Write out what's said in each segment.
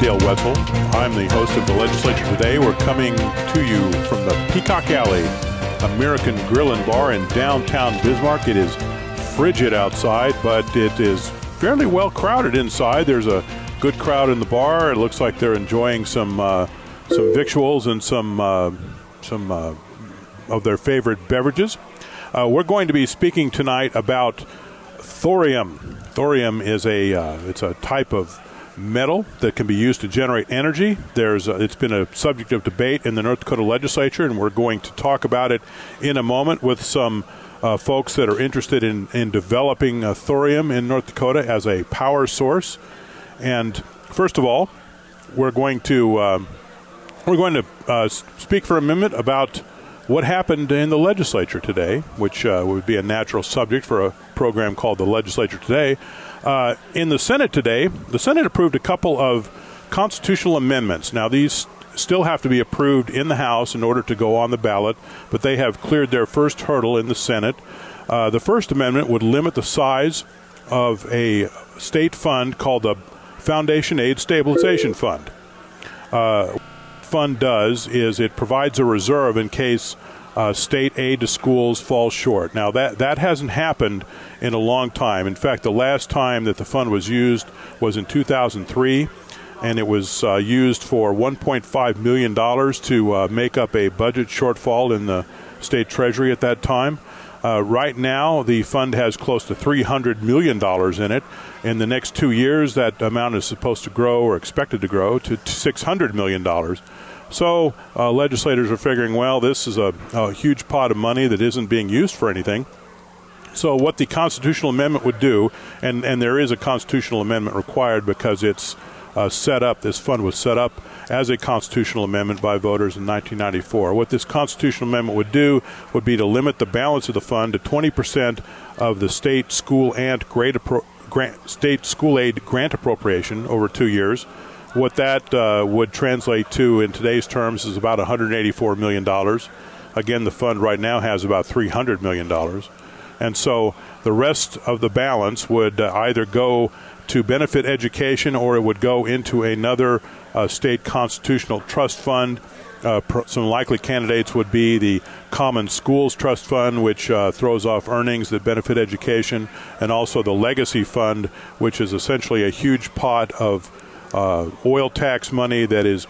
Dale Wetzel. I'm the host of the Legislature Today. We're coming to you from the Peacock Alley American Grill and Bar in downtown Bismarck. It is frigid outside, but it is fairly well crowded inside. There's a good crowd in the bar. It looks like they're enjoying some victuals and some of their favorite beverages. We're going to be speaking tonight about thorium. Thorium is it's a type of metal that can be used to generate energy. It's been a subject of debate in the North Dakota Legislature, and we're going to talk about it in a moment with some folks that are interested in developing thorium in North Dakota as a power source. And first of all, we're going to speak for a minute about what happened in the Legislature today, which would be a natural subject for a program called the Legislature Today. In the Senate today, the Senate approved a couple of constitutional amendments. Now, these still have to be approved in the House in order to go on the ballot, but they have cleared their first hurdle in the Senate. The first amendment would limit the size of a state fund called the Foundation Aid Stabilization Fund. Fund does is it provides a reserve in case state aid to schools falls short. Now that hasn't happened in a long time. In fact, the last time that the fund was used was in 2003, and it was used for $1.5 million to make up a budget shortfall in the state treasury at that time. Right now, the fund has close to $300 million in it. In the next 2 years, that amount is supposed to grow, or expected to grow, to $600 million. So legislators are figuring, well, this is a huge pot of money that isn't being used for anything. So what the constitutional amendment would do, and there is a constitutional amendment required because it's set up, this fund was set up as a constitutional amendment by voters in 1994. What this constitutional amendment would do would be to limit the balance of the fund to 20% of the state school aid grant appropriation over 2 years. What that would translate to in today's terms is about $184 million. Again, the fund right now has about $300 million. And so the rest of the balance would either go to benefit education, or it would go into another state constitutional trust fund. Some likely candidates would be the Common Schools Trust Fund, which throws off earnings that benefit education, and also the Legacy Fund, which is essentially a huge pot of oil tax money that is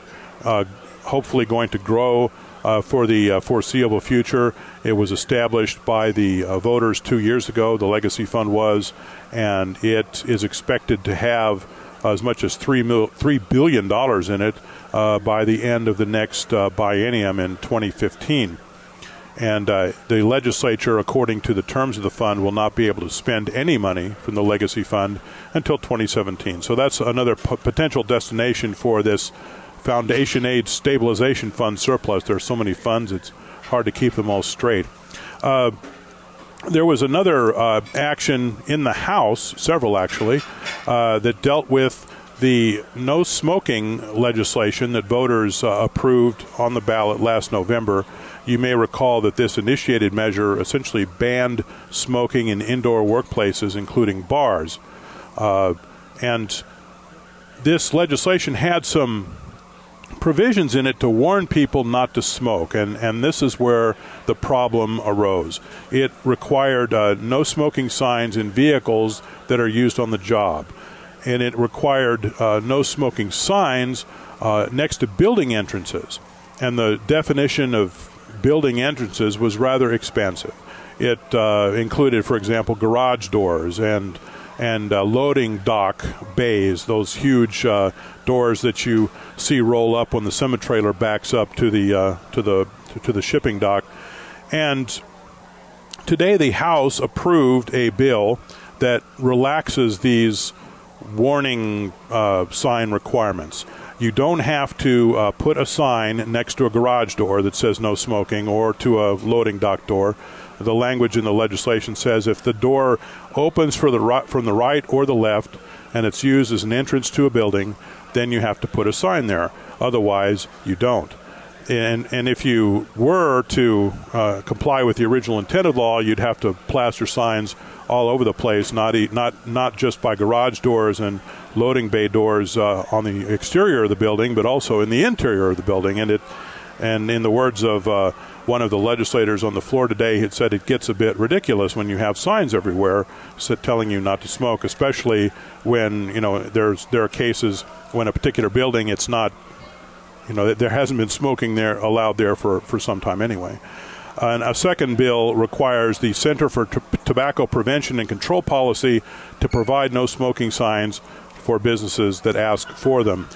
hopefully going to grow for the foreseeable future. It was established by the voters 2 years ago, the Legacy Fund was, and it is expected to have as much as $3 billion in it by the end of the next biennium in 2015. And the legislature, according to the terms of the fund, will not be able to spend any money from the Legacy Fund until 2017. So that's another potential destination for this Foundation Aid Stabilization Fund surplus. There are so many funds, it's hard to keep them all straight. There was another action in the House, several actually, that dealt with the no smoking legislation that voters approved on the ballot last November. You may recall that this initiated measure essentially banned smoking in indoor workplaces, including bars. And this legislation had some provisions in it to warn people not to smoke, and this is where the problem arose. It required no smoking signs in vehicles that are used on the job, and it required no smoking signs next to building entrances, and the definition of building entrances was rather expansive. It included, for example, garage doors and loading dock bays, those huge doors that you see roll up when the semi-trailer backs up to the shipping dock. And today the House approved a bill that relaxes these warning sign requirements. You don't have to put a sign next to a garage door that says no smoking, or to a loading dock door. The language in the legislation says if the door opens from the right or the left and it's used as an entrance to a building, then you have to put a sign there. Otherwise, you don't. And if you were to comply with the original intent of law, you'd have to plaster signs all over the place, not just by garage doors and loading bay doors on the exterior of the building, but also in the interior of the building. And in the words of one of the legislators on the floor today, he said it gets a bit ridiculous when you have signs everywhere telling you not to smoke, especially when there are cases when a particular building, it's not, there hasn't been smoking there allowed there for some time anyway. And a second bill requires the Center for Tobacco Prevention and Control Policy to provide no smoking signs for businesses that ask for them.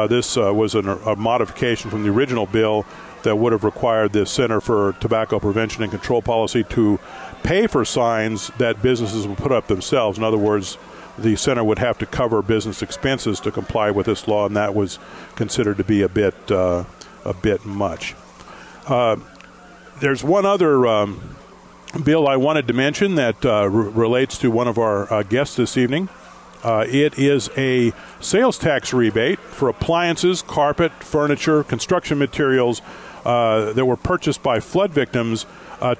This was a modification from the original bill that would have required the Center for Tobacco Prevention and Control Policy to pay for signs that businesses would put up themselves. In other words, the center would have to cover business expenses to comply with this law, and that was considered to be a bit much. There's one other bill I wanted to mention that relates to one of our guests this evening. It is a sales tax rebate for appliances, carpet, furniture, construction materials that were purchased by flood victims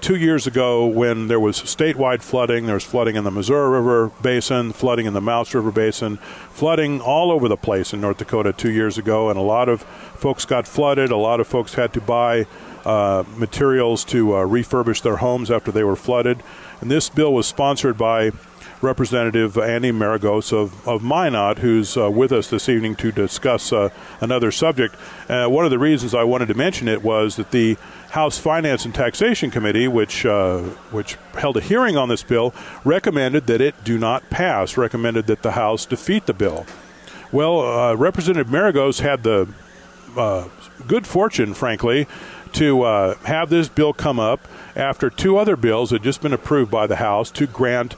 2 years ago when there was statewide flooding. There was flooding in the Missouri River Basin, flooding in the Mouse River Basin, flooding all over the place in North Dakota 2 years ago, and a lot of folks got flooded. A lot of folks had to buy materials to refurbish their homes after they were flooded. And this bill was sponsored by Representative Andy Maragos of Minot, who's with us this evening to discuss another subject. One of the reasons I wanted to mention it was that the House Finance and Taxation Committee, which held a hearing on this bill, recommended that it do not pass, recommended that the House defeat the bill. Well, Representative Maragos had the good fortune, frankly, to have this bill come up after two other bills had just been approved by the House to grant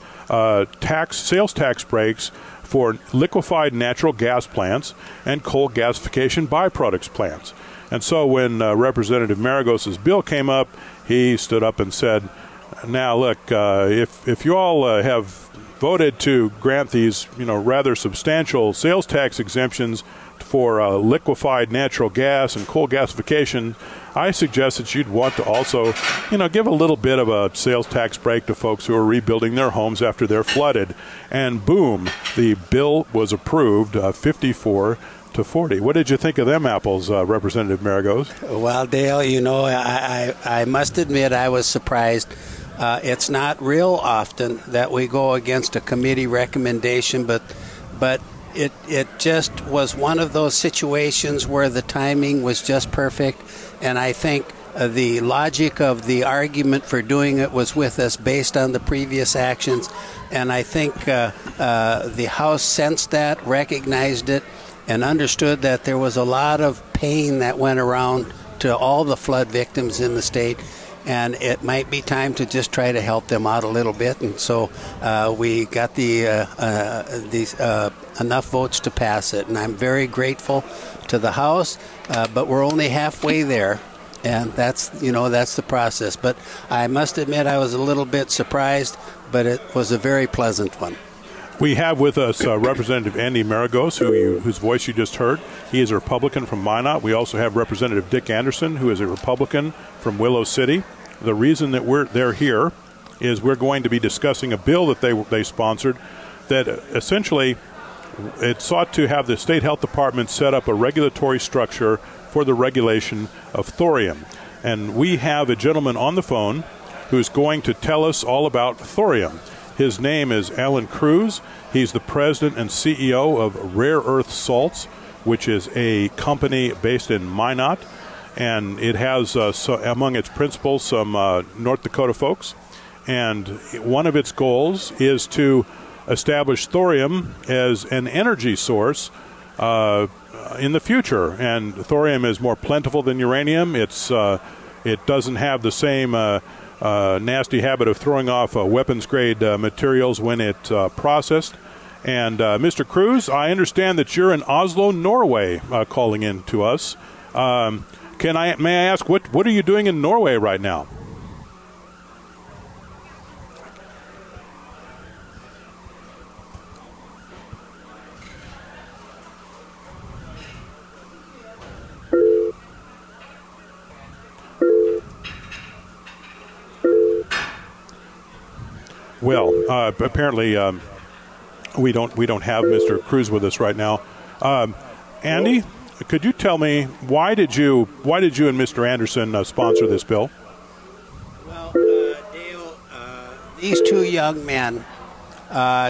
sales tax breaks for liquefied natural gas plants and coal gasification byproducts plants. And so when Representative Maragos' bill came up, he stood up and said, now look, if you all have voted to grant these rather substantial sales tax exemptions for liquefied natural gas and coal gasification, I suggest that you'd want to also, give a little bit of a sales tax break to folks who are rebuilding their homes after they're flooded. And boom, the bill was approved 54-40. What did you think of them apples, Representative Maragos? Well, Dale, I must admit I was surprised. It's not real often that we go against a committee recommendation, but it just was one of those situations where the timing was just perfect, and I think the logic of the argument for doing it was with us based on the previous actions, and I think the House sensed that, recognized it, and understood that there was a lot of pain that went around to all the flood victims in the state, and it might be time to just try to help them out a little bit. And so we got enough votes to pass it, and I'm very grateful to the House, but we're only halfway there, and that's the process. But I must admit I was a little bit surprised, but it was a very pleasant one. We have with us Representative Andy Maragos, whose voice you just heard. He is a Republican from Minot. We also have Representative Dick Anderson, who is a Republican from Willow City. The reason that they're here is we're going to be discussing a bill that they sponsored that essentially it sought to have the State Health Department set up a regulatory structure for the regulation of thorium. And we have a gentleman on the phone who's going to tell us all about thorium. His name is Allen Kruse. He's the president and CEO of Rare Earth Salts, which is a company based in Minot. And it has, among its principals, some North Dakota folks. And one of its goals is to establish thorium as an energy source in the future. And thorium is more plentiful than uranium. It doesn't have the same nasty habit of throwing off weapons-grade materials when it's processed. And Mr. Kruse, I understand that you're in Oslo, Norway, calling in to us. May I ask, what are you doing in Norway right now? Well, apparently we don't have Mr. Kruse with us right now. Andy, could you tell me why did you and Mr. Anderson sponsor this bill? Well, Dale, these two young men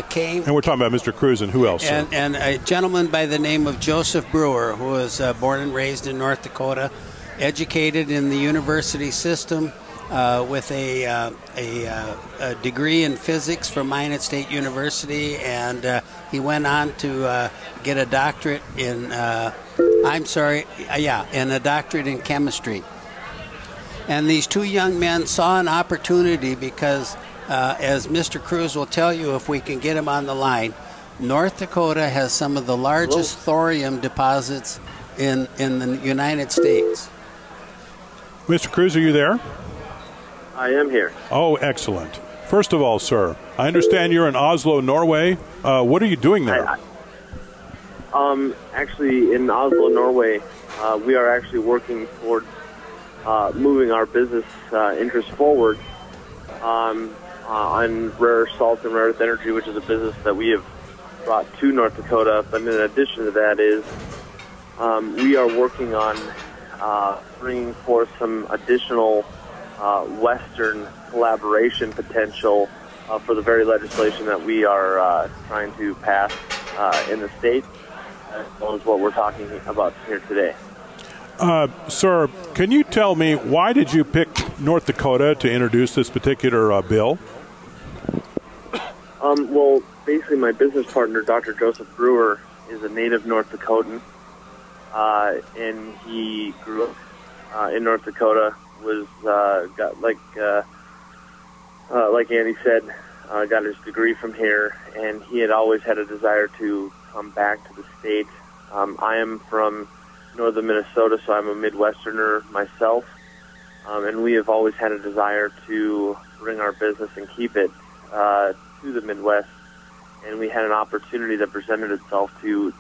came. And we're talking about Mr. Kruse and who else? And a gentleman by the name of Joseph Brewer, who was born and raised in North Dakota, educated in the university system with a degree in physics from Minot State University, and he went on to get a doctorate in a doctorate in chemistry. And these two young men saw an opportunity because, as Mr. Kruse will tell you if we can get him on the line, North Dakota has some of the largest thorium deposits in the United States. Mr. Kruse, are you there? I am here. Oh, excellent. First of all, sir, I understand you're in Oslo, Norway. What are you doing there? Actually, in Oslo, Norway, we are actually working toward moving our business interests forward on rare earth salts and rare earth energy, which is a business that we have brought to North Dakota. But in addition to that is we are working on bringing forth some additional Western collaboration potential for the very legislation that we are trying to pass in the state, as well as what we're talking about here today. Sir, can you tell me why did you pick North Dakota to introduce this particular bill? Well, basically my business partner, Dr. Joseph Brewer, is a native North Dakotan, and he grew up in North Dakota, was got like Andy said, got his degree from here, and he had always had a desire to come back to the state. I am from northern Minnesota, so I'm a Midwesterner myself, and we have always had a desire to bring our business and keep it to the Midwest, and we had an opportunity that presented itself to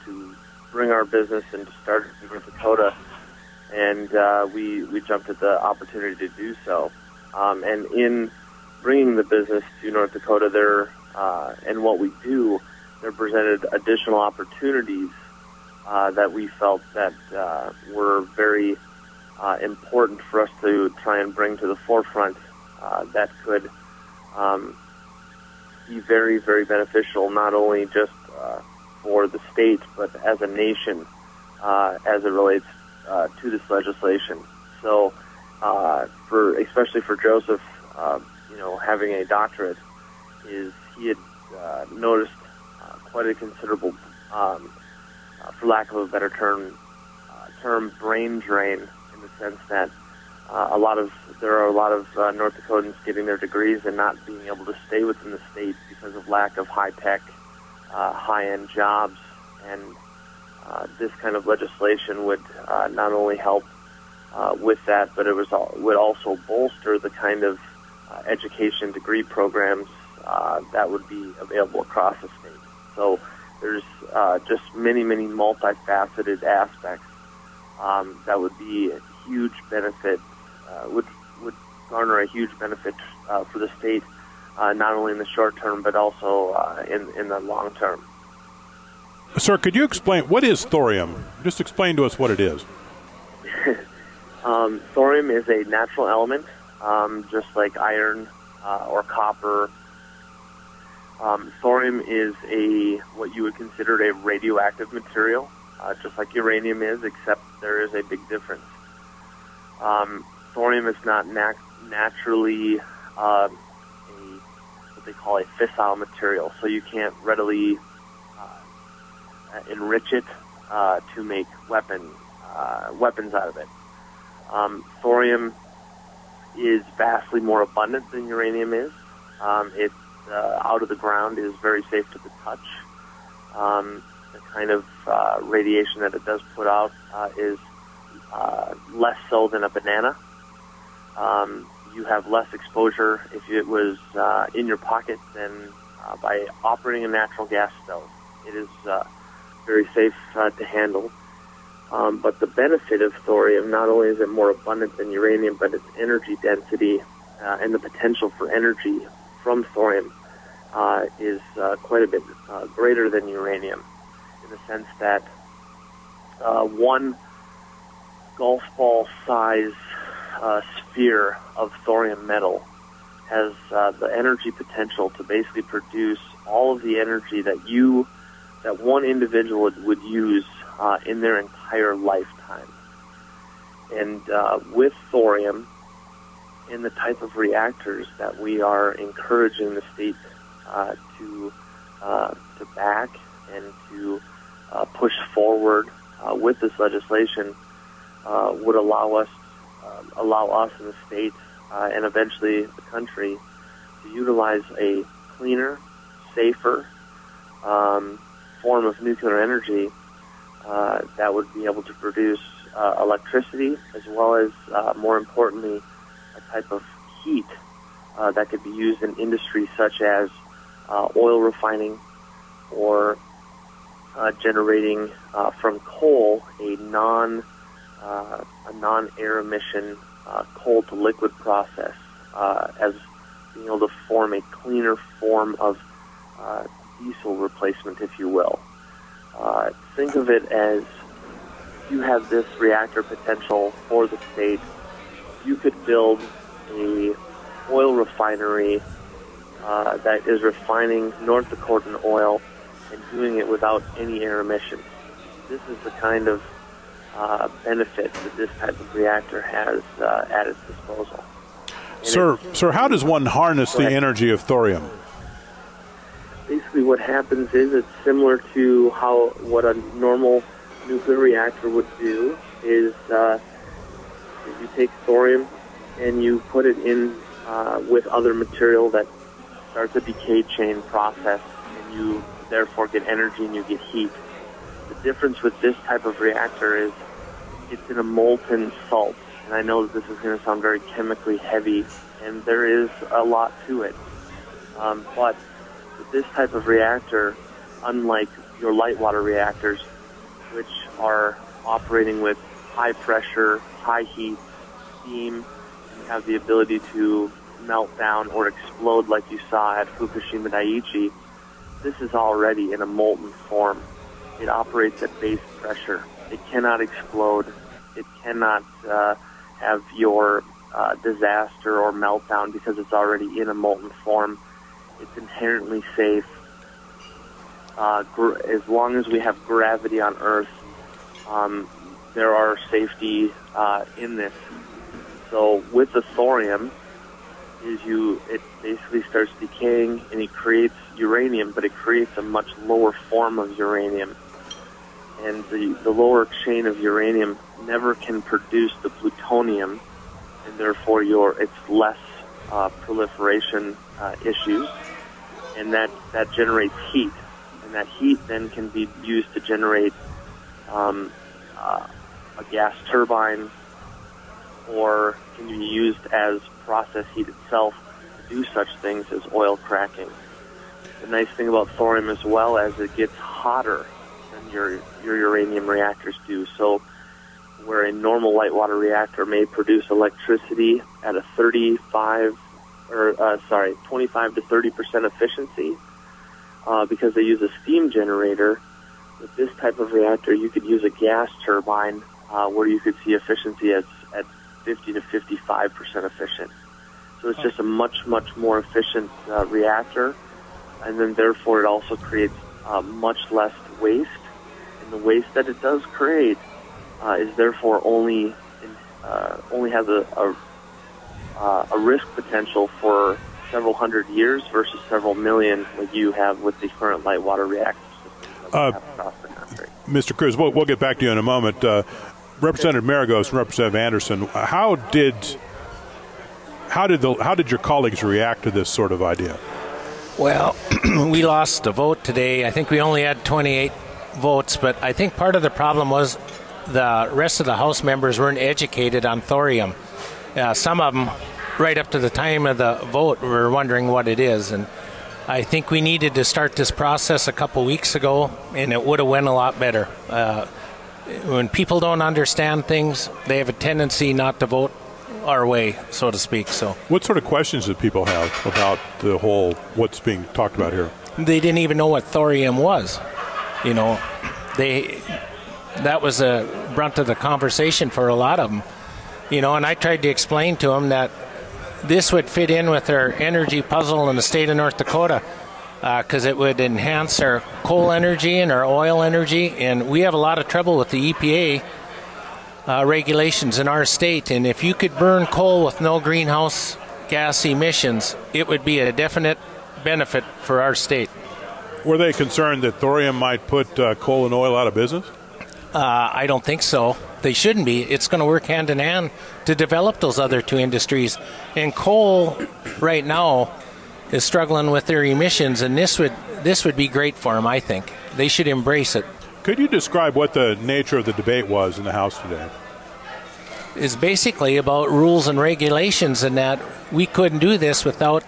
bring our business and to start in North Dakota, and we jumped at the opportunity to do so. And in bringing the business to North Dakota, there and what we do, there presented additional opportunities that we felt that were very important for us to try and bring to the forefront that could be very, very beneficial, not only just for the state, but as a nation as it relates to this legislation. So especially for Joseph, having a doctorate, he had noticed quite a considerable, for lack of a better term, brain drain, in the sense that there are a lot of North Dakotans getting their degrees and not being able to stay within the state because of lack of high-tech, high-end jobs. And this kind of legislation would not only help with that, but it would also bolster the kind of education degree programs that would be available across the state. So there's just many, many multifaceted aspects that would be a huge benefit, would garner a huge benefit for the state, not only in the short term, but also in the long term. Sir, could you explain, what is thorium? Just explain to us what it is. Thorium is a natural element, just like iron or copper. Thorium is what you would consider a radioactive material, just like uranium is, except there is a big difference. Thorium is not naturally what they call a fissile material, so you can't readily enrich it to make weapons out of it. Thorium is vastly more abundant than uranium is. It out of the ground is very safe to the touch. The kind of radiation that it does put out is less so than a banana. You have less exposure if it was in your pocket than by operating a natural gas stove. It is very safe to handle. But the benefit of thorium, not only is it more abundant than uranium, but its energy density and the potential for energy from thorium is quite a bit greater than uranium, in the sense that one golf ball size sphere of thorium metal has the energy potential to basically produce all of the energy that one individual would use in their entire lifetime. And with thorium, in the type of reactors that we are encouraging the state to back and to push forward with this legislation, would allow us in the state and eventually the country to utilize a cleaner, safer form of nuclear energy that would be able to produce electricity, as well as, more importantly, a type of heat that could be used in industries such as oil refining, or generating from coal a non-air emission coal to liquid process, as being able to form a cleaner form of diesel replacement, if you will. Think of it as, you have this reactor potential for the state. You could build a oil refinery that is refining North Dakotan oil and doing it without any air emissions. This is the kind of benefit that this type of reactor has at its disposal. Sir, how does one harness the energy of thorium? Basically what happens is, it's similar to what a normal nuclear reactor would do, is you take thorium and you put it in with other material that starts a decay chain process, and you therefore get energy and you get heat. The difference with this type of reactor is it's in a molten salt. And I know that this is going to sound very chemically heavy, and there is a lot to it. But with this type of reactor, unlike your light water reactors, which are operating with high pressure, high heat, steam, and have the ability to melt down or explode like you saw at Fukushima Daiichi, this is already in a molten form. It operates at base pressure. It cannot explode. It cannot have your disaster or meltdown because it's already in a molten form. It's inherently safe. As long as we have gravity on Earth, there are safety in this. So with the thorium, it basically starts decaying and it creates uranium, but it creates a much lower form of uranium. And the lower chain of uranium never can produce the plutonium, and therefore it's less proliferation issues, and that generates heat, and that heat then can be used to generate a gas turbine, or can be used as process heat itself to do such things as oil cracking. The nice thing about thorium, as well, as it gets hotter than your uranium reactors do. So where a normal light water reactor may produce electricity at a 25 to 30% efficiency, because they use a steam generator, with this type of reactor you could use a gas turbine where you could see efficiency at 50 to 55% efficient. So it's just a much, much more efficient reactor, and then therefore it also creates much less waste. And the waste that it does create is therefore only has a risk potential for several hundred years versus several million, like you have with the current light water reactor systems that we have across the country. Mr. Kruse, we'll get back to you in a moment. Representative Maragos and Representative Anderson, how did your colleagues react to this sort of idea? Well, we lost a vote today. I think we only had 28 votes, but I think part of the problem was the rest of the House members weren't educated on thorium. Some of them, right up to the time of the vote, were wondering what it is. And I think we needed to start this process a couple weeks ago, and it would have went a lot better. When people don't understand things, they have a tendency not to vote our way, so to speak. So, what sort of questions did people have about the whole what's being talked about here? they didn't even know what thorium was. You know, that was a brunt of the conversation for a lot of them. You know, and I tried to explain to them that this would fit in with our energy puzzle in the state of North Dakota, because it would enhance our coal energy and our oil energy, and we have a lot of trouble with the EPA regulations in our state. And if you could burn coal with no greenhouse gas emissions, it would be a definite benefit for our state. Were they concerned that thorium might put coal and oil out of business? I don't think so. They shouldn't be. It's going to work hand in hand to develop those other two industries. And coal right now is struggling with their emissions, and this would be great for them, I think. They should embrace it. Could you describe what the nature of the debate was in the House today? It's basically about rules and regulations, and that we couldn't do this without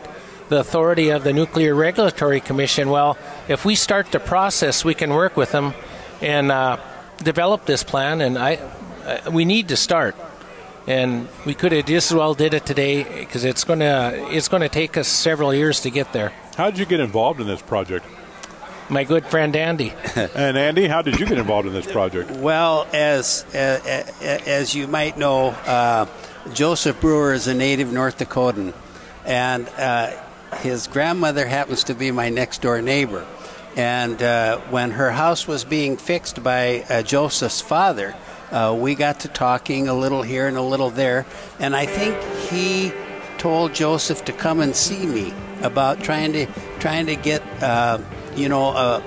the authority of the Nuclear Regulatory Commission. Well, if we start the process, we can work with them and develop this plan, and we need to start. And we could have just as well did it today, because it's going to take us several years to get there. How did you get involved in this project? My good friend Andy. And Andy, how did you get involved in this project? Well, as you might know, Joseph Brewer is a native North Dakotan, and his grandmother happens to be my next door neighbor. And when her house was being fixed by Joseph's father, we got to talking a little here and a little there, and I think he told Joseph to come and see me about trying to get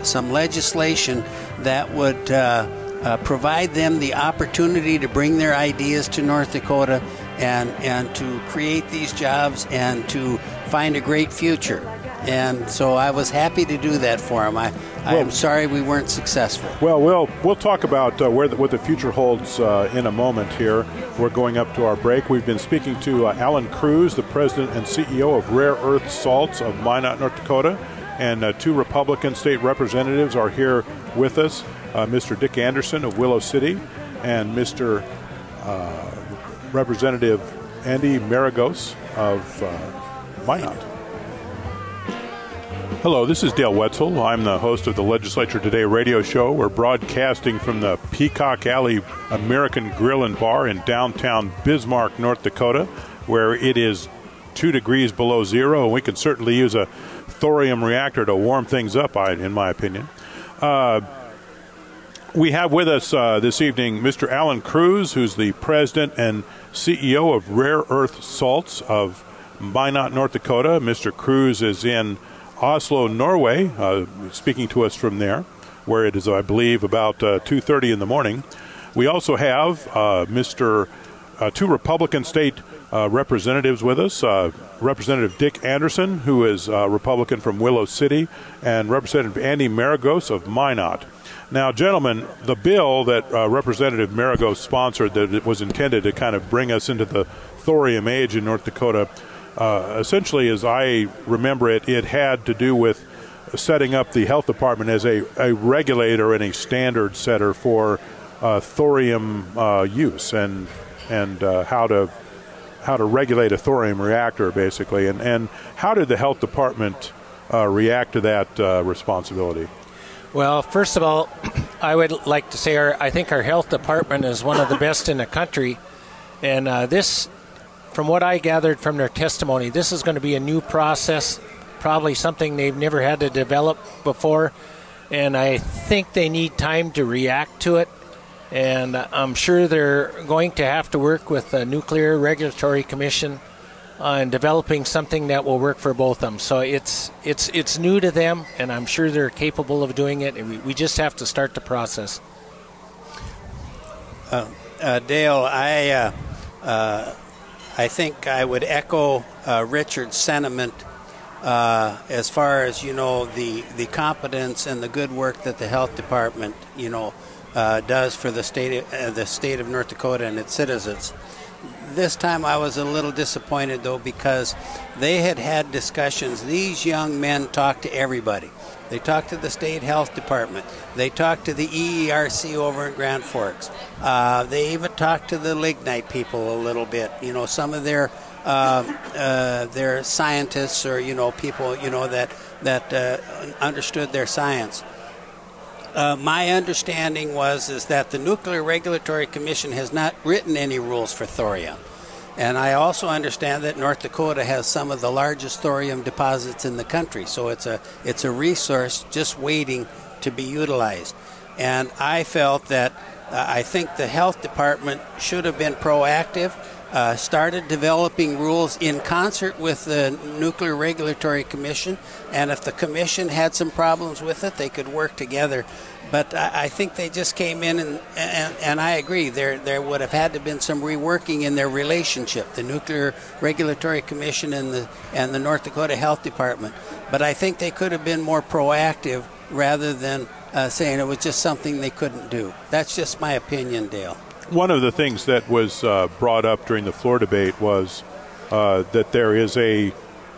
some legislation that would provide them the opportunity to bring their ideas to North Dakota and to create these jobs and to find a great future. And so I was happy to do that for him. I'm sorry we weren't successful. Well, we'll talk about what the future holds in a moment here. We're going up to our break. We've been speaking to Allen Kruse, the president and CEO of Rare Earth Salts of Minot, North Dakota, and two Republican state representatives are here with us, Mr. Dick Anderson of Willow City and Mr. Representative Andy Maragos of Minot. Hello, this is Dale Wetzel. I'm the host of the Legislature Today radio show. We're broadcasting from the Peacock Alley American Grill and Bar in downtown Bismarck, North Dakota, where it is 2 degrees below zero, and we can certainly use a thorium reactor to warm things up, in my opinion. We have with us this evening Mr. Allen Kruse, who's the president and CEO of Rare Earth Salts of Minot, North Dakota. Mr. Kruse is in Oslo, Norway, speaking to us from there, where it is, I believe, about 2:30 in the morning. We also have two Republican state representatives with us, Representative Dick Anderson, who is a Republican from Willow City, and Representative Andy Maragos of Minot. Now, gentlemen, the bill that Representative Maragos sponsored, that it was intended to kind of bring us into the thorium age in North Dakota, essentially, as I remember it, it had to do with setting up the health department as a regulator and a standard setter for thorium use and how to regulate a thorium reactor, basically. And how did the health department react to that responsibility? Well, first of all, I would like to say I think our health department is one of the best in the country, and this, from what I gathered from their testimony, this is going to be a new process, probably something they've never had to develop before, and I think they need time to react to it, and I'm sure they're going to have to work with the Nuclear Regulatory Commission on developing something that will work for both of them. So it's new to them, and I'm sure they're capable of doing it, and we just have to start the process. Dale, I think I would echo Richard's sentiment as far as, the competence and the good work that the health department, does for the state of North Dakota and its citizens. This time I was a little disappointed, though, because they had discussions. These young men talked to everybody. They talked to the state health department. They talked to the EERC over in Grand Forks. They even talked to the lignite people a little bit. You know, some of their scientists, or people that understood their science. My understanding is that the Nuclear Regulatory Commission has not written any rules for thorium. And I also understand that North Dakota has some of the largest thorium deposits in the country. So it's a resource just waiting to be utilized. And I felt that I think the health department should have been proactive, started developing rules in concert with the Nuclear Regulatory Commission, and if the commission had some problems with it, they could work together. But I think they just came in, and I agree, there would have had to have been some reworking in their relationship, the Nuclear Regulatory Commission and the North Dakota Health Department. But I think they could have been more proactive rather than saying it was just something they couldn't do. That's just my opinion, Dale. One of the things that was brought up during the floor debate was that there is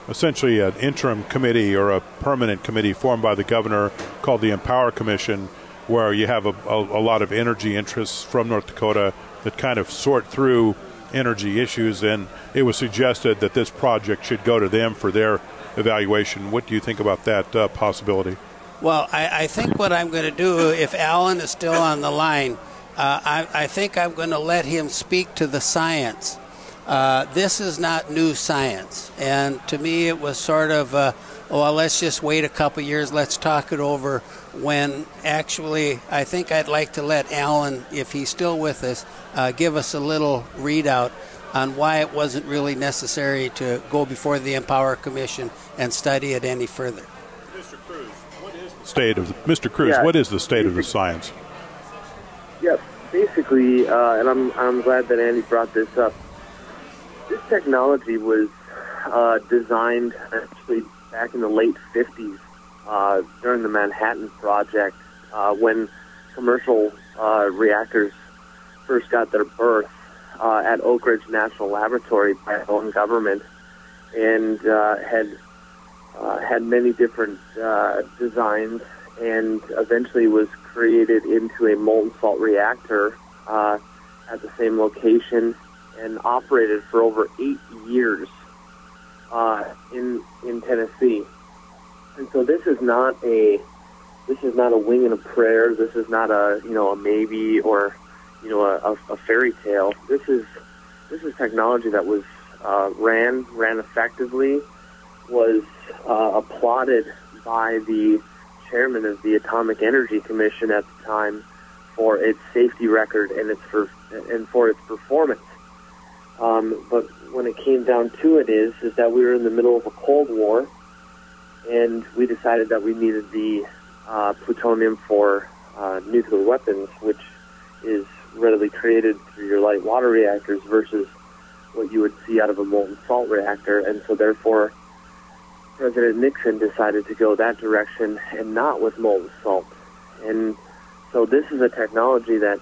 essentially an interim committee or a permanent committee formed by the governor called the Empower Commission, where you have a lot of energy interests from North Dakota that kind of sort through energy issues, and it was suggested that this project should go to them for their evaluation. What do you think about that possibility? Well, I think what I'm going to do, if Allen is still on the line, I think I'm going to let him speak to the science. This is not new science. And to me, it was sort of, well, let's just wait a couple years, let's talk it over, when actually I think I'd like to let Allen, if he's still with us, give us a little readout on why it wasn't really necessary to go before the Empower Commission and study it any further. Mr. Kruse, what is the state of the science? Yeah, basically, and I'm glad that Andy brought this up. This technology was designed actually back in the late 50s during the Manhattan Project when commercial reactors first got their birth at Oak Ridge National Laboratory by our own government, and had many different designs, and eventually was created into a molten salt reactor at the same location and operated for over 8 years in Tennessee. And so this is not a wing and a prayer. This is not a maybe or a fairy tale. This is technology that was ran effectively, was applauded by the chairman of the Atomic Energy Commission at the time for its safety record and for its performance. But when it came down to it is that we were in the middle of a Cold War, and we decided that we needed the plutonium for nuclear weapons, which is readily created through your light water reactors versus what you would see out of a molten salt reactor. And so therefore President Nixon decided to go that direction and not with molten salt. And so this is a technology that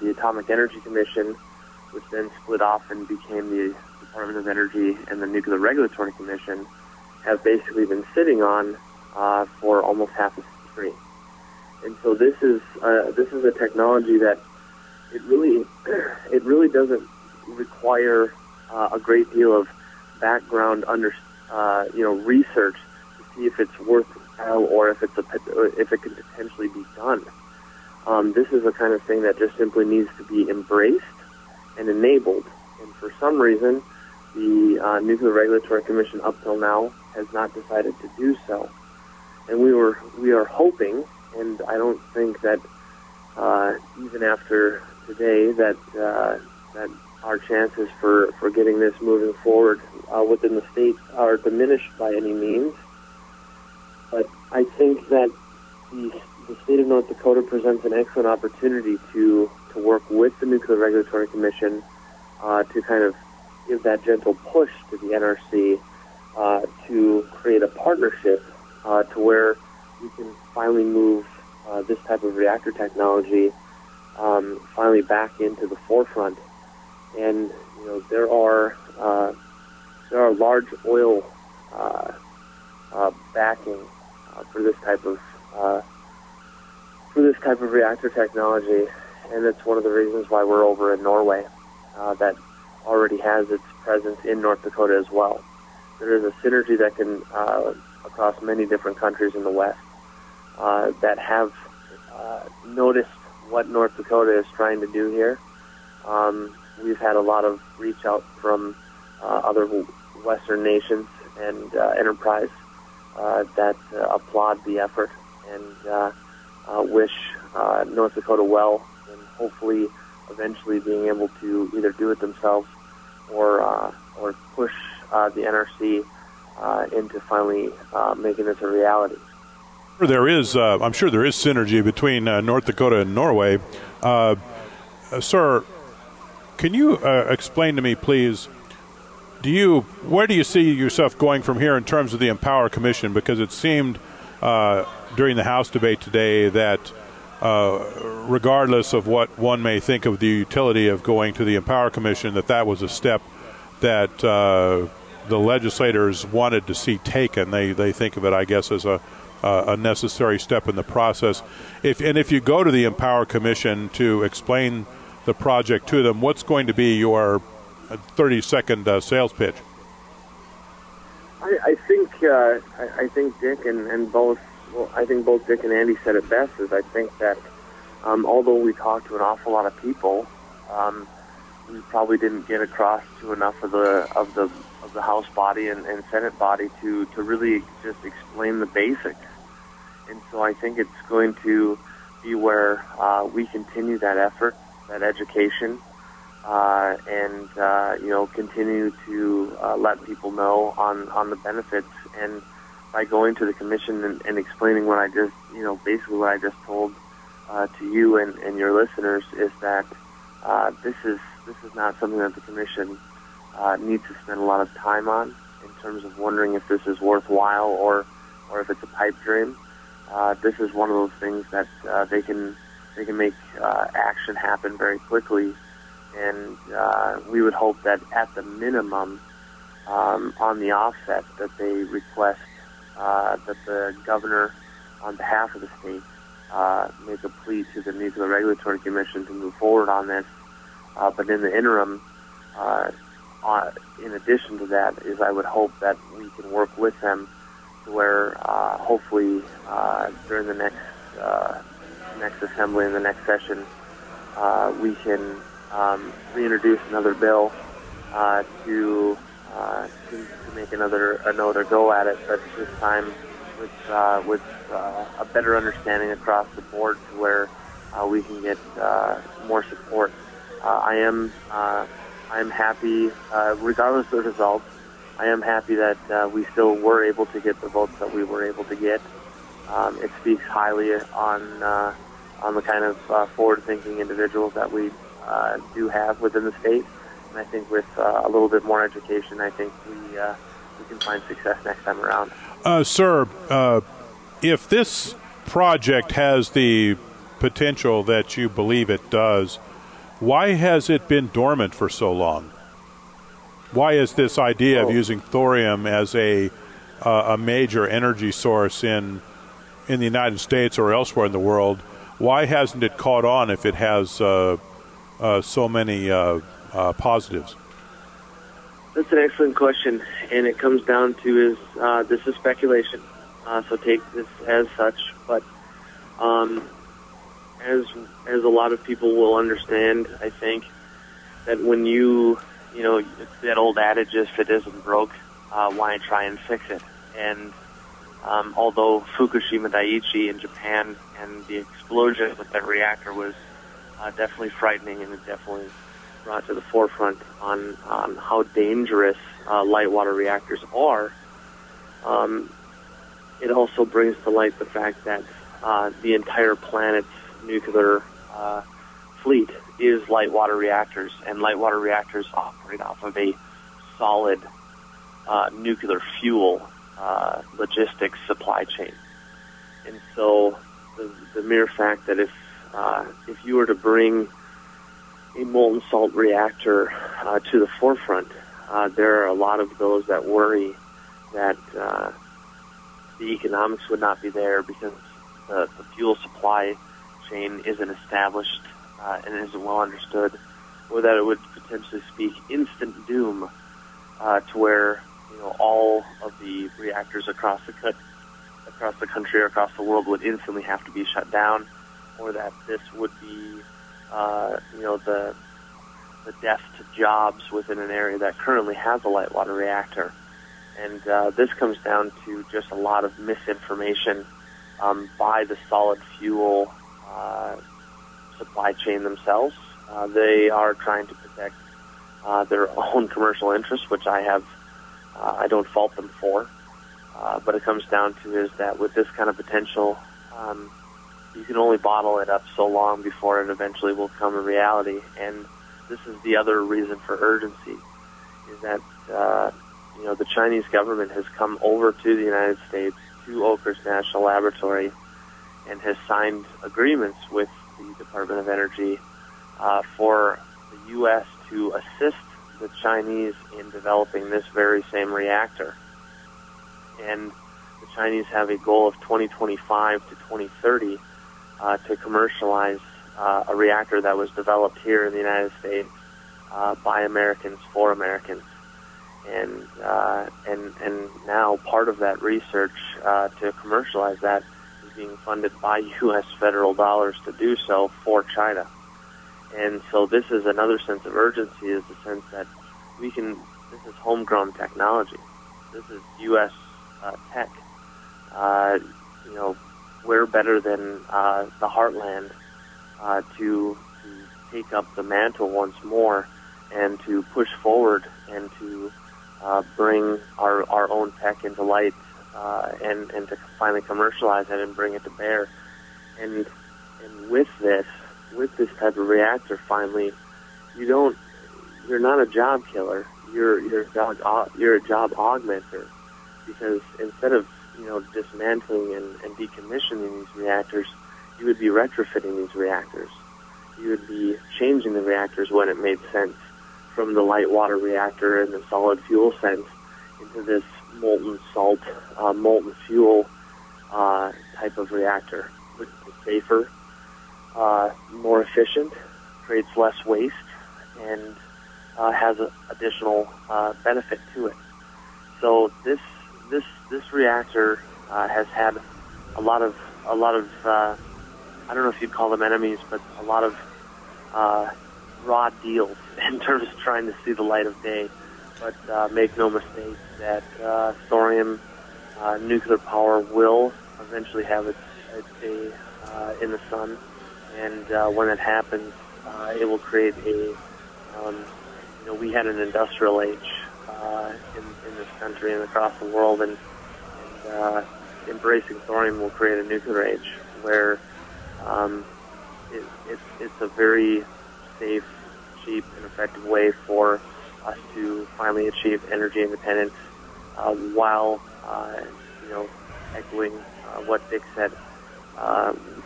the Atomic Energy Commission, which then split off and became the Department of Energy and the Nuclear Regulatory Commission, have basically been sitting on for almost half a century. And so this is a technology that it really doesn't require a great deal of background research to see if it's worthwhile or if it can potentially be done. This is the kind of thing that just simply needs to be embraced and enabled. And for some reason, the Nuclear Regulatory Commission up till now has not decided to do so. And we are hoping, and I don't think that even after today that our chances for getting this moving forward within the state are diminished by any means. But I think that the state of North Dakota presents an excellent opportunity to work with the Nuclear Regulatory Commission to kind of give that gentle push to the NRC to create a partnership to where we can finally move this type of reactor technology finally back into the forefront. and there are large oil backing for this type of reactor technology, and it's one of the reasons why we're over in Norway, that already has its presence in North Dakota as well. There is a synergy that can across many different countries in the West that have noticed what North Dakota is trying to do here. We've had a lot of reach out from other Western nations and enterprise that applaud the effort and wish North Dakota well, and hopefully eventually being able to either do it themselves or push the NRC into finally making this a reality. There is, I'm sure there is synergy between North Dakota and Norway. Sir, can you explain to me, please, where do you see yourself going from here in terms of the Empower Commission? Because it seemed during the House debate today that regardless of what one may think of the utility of going to the Empower Commission, that was a step that the legislators wanted to see taken. They think of it, I guess, as a necessary step in the process. If you go to the Empower Commission to explain the project to them, what's going to be your 30-second sales pitch? I think Dick and both. Well, I think both Dick and Andy said it best. Is I think that although we talked to an awful lot of people, we probably didn't get across to enough of the House body and Senate body to really just explain the basics. And so I think it's going to be where we continue that effort, that education, and continue to let people know on the benefits. And by going to the commission and explaining what I just, basically what I just told to you and your listeners, is that this is not something that the commission needs to spend a lot of time on in terms of wondering if this is worthwhile or if it's a pipe dream. This is one of those things that they can make action happen very quickly, and we would hope that at the minimum, on the offset, that they request that the governor, on behalf of the state, make a plea to the Nuclear Regulatory Commission to move forward on this. But in the interim, in addition to that, is I would hope that we can work with them to where hopefully during the next assembly and the next session, we can reintroduce another bill to make another go at it, but this time with a better understanding across the board to where we can get more support. I am happy, regardless of the results. I am happy that we still were able to get the votes that we were able to get. It speaks highly on the kind of forward-thinking individuals that we do have within the state. And I think with a little bit more education, I think we can find success next time around. Sir, if this project has the potential that you believe it does, why has it been dormant for so long? Why is this idea of using thorium as a major energy source in the United States or elsewhere in the world, why hasn't it caught on if it has so many positives? That's an excellent question, and it comes down to this is speculation, so take this as such. But as a lot of people will understand, I think that when it's that old adage, if it isn't broke, why try and fix it? And although Fukushima Daiichi in Japan and the explosion with that reactor was definitely frightening, and it definitely brought to the forefront on how dangerous light water reactors are, it also brings to light the fact that the entire planet's nuclear fleet is light water reactors, and light water reactors operate off of a solid nuclear fuel logistics supply chain. And so the mere fact that if you were to bring a molten salt reactor to the forefront. There are a lot of those that worry that the economics would not be there because the fuel supply chain isn't established and isn't well understood, or that it would potentially speak instant doom to where all of the reactors across the country or across the world would instantly have to be shut down, or that this would be the death to jobs within an area that currently has a light water reactor. And this comes down to just a lot of misinformation by the solid fuel supply chain themselves. They are trying to protect their own commercial interests, which I don't fault them for. But it comes down to is that with this kind of potential, you can only bottle it up so long before it eventually will become a reality. And this is the other reason for urgency, is that the Chinese government has come over to the United States, to Oakhurst National Laboratory, and has signed agreements with the Department of Energy for the U.S. to assist the Chinese in developing this very same reactor. And the Chinese have a goal of 2025 to 2030 to commercialize a reactor that was developed here in the United States by Americans for Americans. And now part of that research to commercialize that is being funded by U.S. federal dollars to do so for China. And so this is another sense of urgency, is the sense that this is homegrown technology. This is U.S. tech. We're better than the heartland to take up the mantle once more and to push forward and to bring our own tech into light and to finally commercialize it and bring it to bear. And with this type of reactor, finally, you're not a job killer. You're a job augmenter, because instead of dismantling and decommissioning these reactors, you would be retrofitting these reactors. You would be changing the reactors when it made sense, from the light water reactor and the solid fuel sense into this molten salt, molten fuel type of reactor, which is safer, more efficient, creates less waste, and has an additional benefit to it. So this reactor has had a lot of I don't know if you'd call them enemies, but a lot of raw deals in terms of trying to see the light of day. But make no mistake that thorium nuclear power will eventually have its day in the sun, and when it happens, it will create a we had an industrial age in this country and across the world, and embracing thorium will create a nuclear age where it's a very safe, cheap, and effective way for us to finally achieve energy independence, while echoing what Dick said.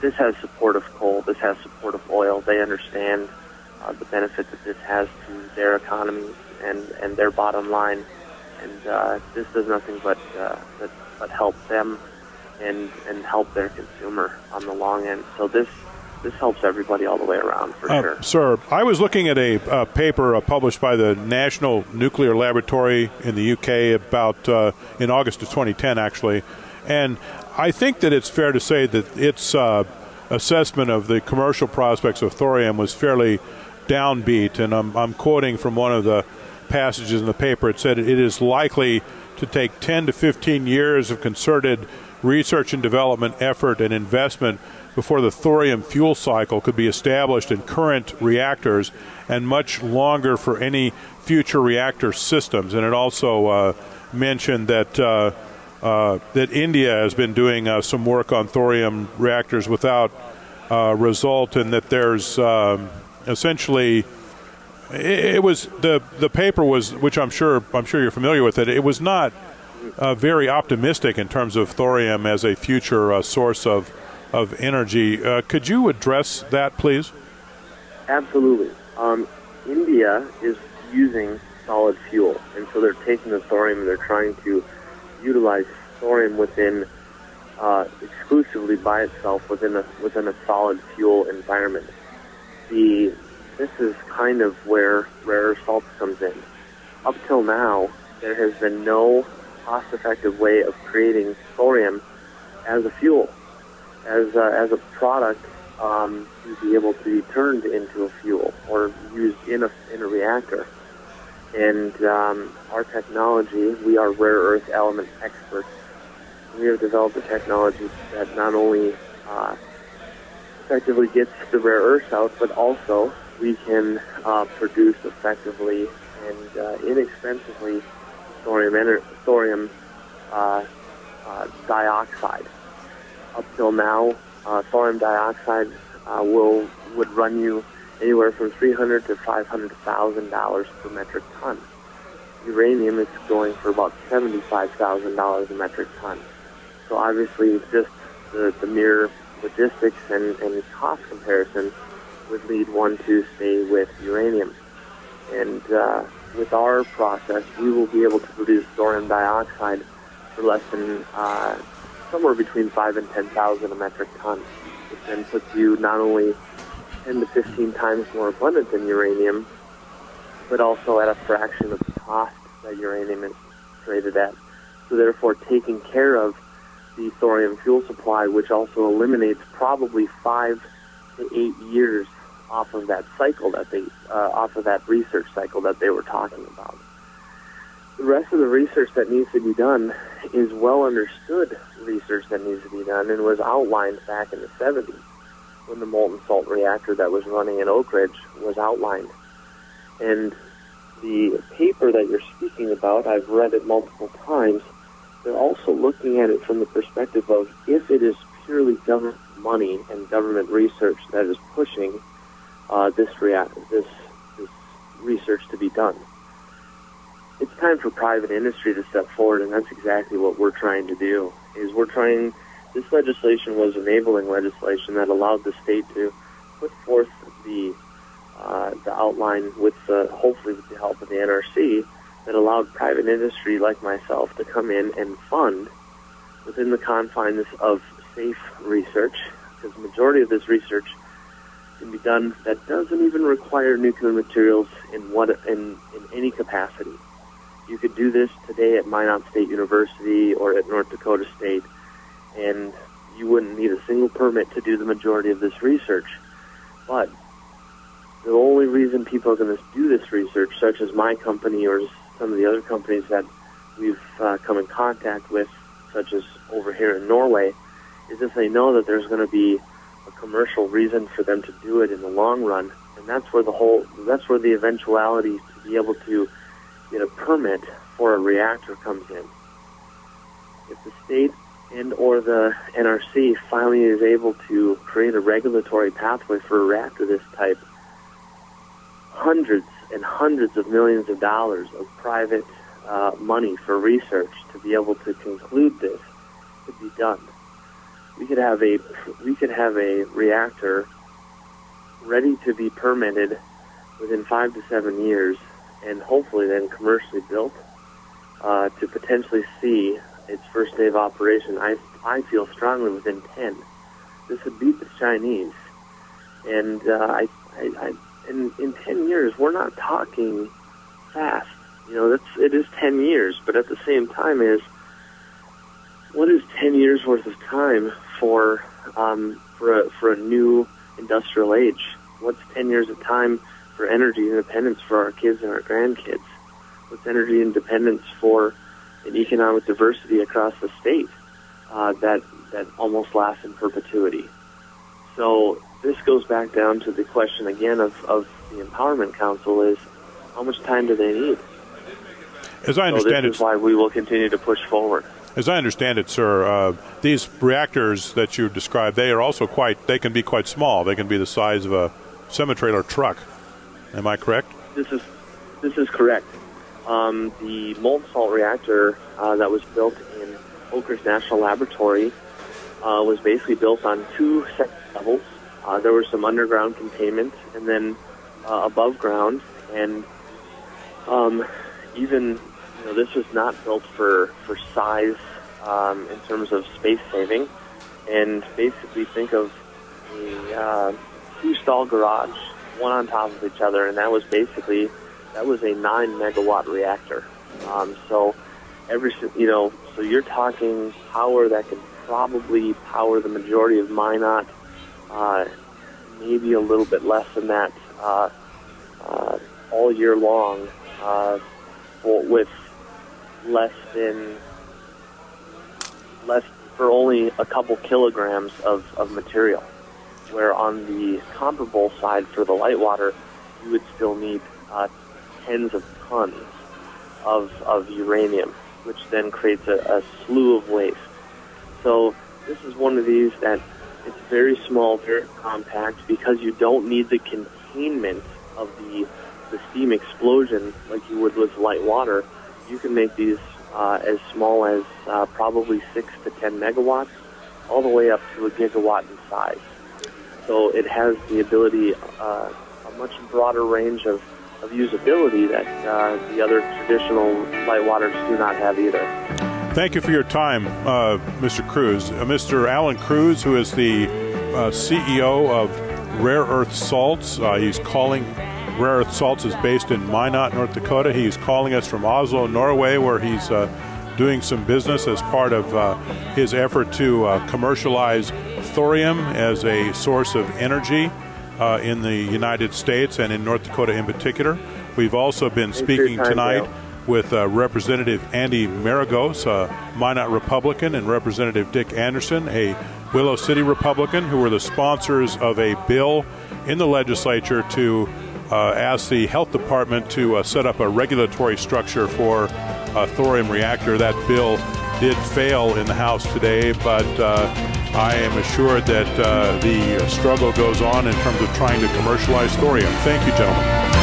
This has support of coal. This has support of oil. They understand the benefit that this has to their economies and their bottom line, and this does nothing but help them and help their consumer on the long end. So this helps everybody all the way around, for sure. Sir, I was looking at a paper published by the National Nuclear Laboratory in the UK about in August of 2010, actually, and I think that it's fair to say that its assessment of the commercial prospects of thorium was fairly downbeat, and I'm quoting from one of the passages in the paper. It said it is likely to take 10 to 15 years of concerted research and development effort and investment before the thorium fuel cycle could be established in current reactors, and much longer for any future reactor systems. And it also mentioned that that India has been doing some work on thorium reactors without result, and that there's essentially it was the paper was, which I'm sure you're familiar with it. It was not very optimistic in terms of thorium as a future source of energy. Could you address that, please? Absolutely. India is using solid fuel, and so they're taking the thorium and they're trying to utilize thorium within exclusively by itself within a solid fuel environment. This is kind of where rare earth salts comes in. Up till now, there has been no cost-effective way of creating thorium as a fuel, as a product to be able to be turned into a fuel or used in a reactor. And our technology, we are rare earth element experts. We have developed a technology that not only effectively gets the rare earths out, but also we can produce effectively and inexpensively thorium dioxide. Up till now, thorium dioxide would run you anywhere from $300,000 to $500,000 per metric ton. Uranium is going for about $75,000 a metric ton. So obviously, just the mere logistics and cost comparison would lead one to stay with uranium. And with our process, we will be able to produce thorium dioxide for less than somewhere between 5,000 and 10,000 a metric ton, which then puts you not only 10 to 15 times more abundant than uranium, but also at a fraction of the cost that uranium is traded at. So therefore, taking care of the thorium fuel supply, which also eliminates probably 5 to 8 years off of that cycle that off of that research cycle that they were talking about. The rest of the research that needs to be done is well understood research that needs to be done and was outlined back in the 70s when the molten salt reactor that was running in Oak Ridge was outlined. And the paper that you're speaking about, I've read it multiple times. They're also looking at it from the perspective of if it is purely government money and government research that is pushing this research to be done. It's time for private industry to step forward, and that's exactly what we're trying to do. This legislation was enabling legislation that allowed the state to put forth the outline with hopefully with the help of the NRC that allowed private industry like myself to come in and fund within the confines of safe research, because the majority of this research can be done that doesn't even require nuclear materials in any capacity. You could do this today at Minot State University or at North Dakota State, and you wouldn't need a single permit to do the majority of this research. But the only reason people are going to do this research, such as my company or some of the other companies that we've come in contact with, such as over here in Norway, is if they know that there's going to be a commercial reason for them to do it in the long run, and that's where the eventuality to be able to get a permit for a reactor comes in. If the state and or the NRC finally is able to create a regulatory pathway for a reactor this type, hundreds and hundreds of millions of dollars of private money for research to be able to conclude this could be done. We could have a reactor ready to be permitted within 5 to 7 years, and hopefully then commercially built to potentially see its first day of operation. I feel strongly within 10. This would beat the Chinese, and in 10 years we're not talking fast. It is 10 years, but at the same time what is 10 years worth of time for a new industrial age? What's 10 years of time for energy independence for our kids and our grandkids? What's energy independence for an economic diversity across the state that almost lasts in perpetuity? So this goes back down to the question again of the Empowerment Council is how much time do they need? As I understand this is why we will continue to push forward. As I understand it, sir, these reactors that you described, they can be quite small. They can be the size of a semi-trailer truck. Am I correct? This is correct. The molten salt reactor that was built in Oak Ridge National Laboratory was basically built on 2 separate levels. There was some underground containment, and then above ground, and even this was not built for size in terms of space saving. And basically, think of a two-stall garage, one on top of each other, and that was a 9-megawatt reactor. So you're talking power that could probably power the majority of Minot, maybe a little bit less than that, all year long, with for only a couple kilograms of material. Where on the comparable side for the light water, you would still need tens of tons of uranium, which then creates a slew of waste. So this is one of these that it's very small, very compact, because you don't need the containment of the steam explosion like you would with light water. You can make these as small as probably 6 to 10 megawatts, all the way up to a gigawatt in size. So it has the ability, a much broader range of usability that the other traditional light waters do not have either. Thank you for your time, Mr. Kruse. Mr. Allen Kruse, who is the CEO of Rare Earth Salts. He's calling. Rare Earth Salts is based in Minot, North Dakota. He's calling us from Oslo, Norway, where he's doing some business as part of his effort to commercialize thorium as a source of energy in the United States and in North Dakota in particular. We've also been speaking tonight with Representative Andy Maragos, a Minot Republican, and Representative Dick Anderson, a Willow City Republican, who were the sponsors of a bill in the legislature to ask the health department to set up a regulatory structure for a thorium reactor. That bill did fail in the House today, but I am assured that the struggle goes on in terms of trying to commercialize thorium. Thank you, gentlemen.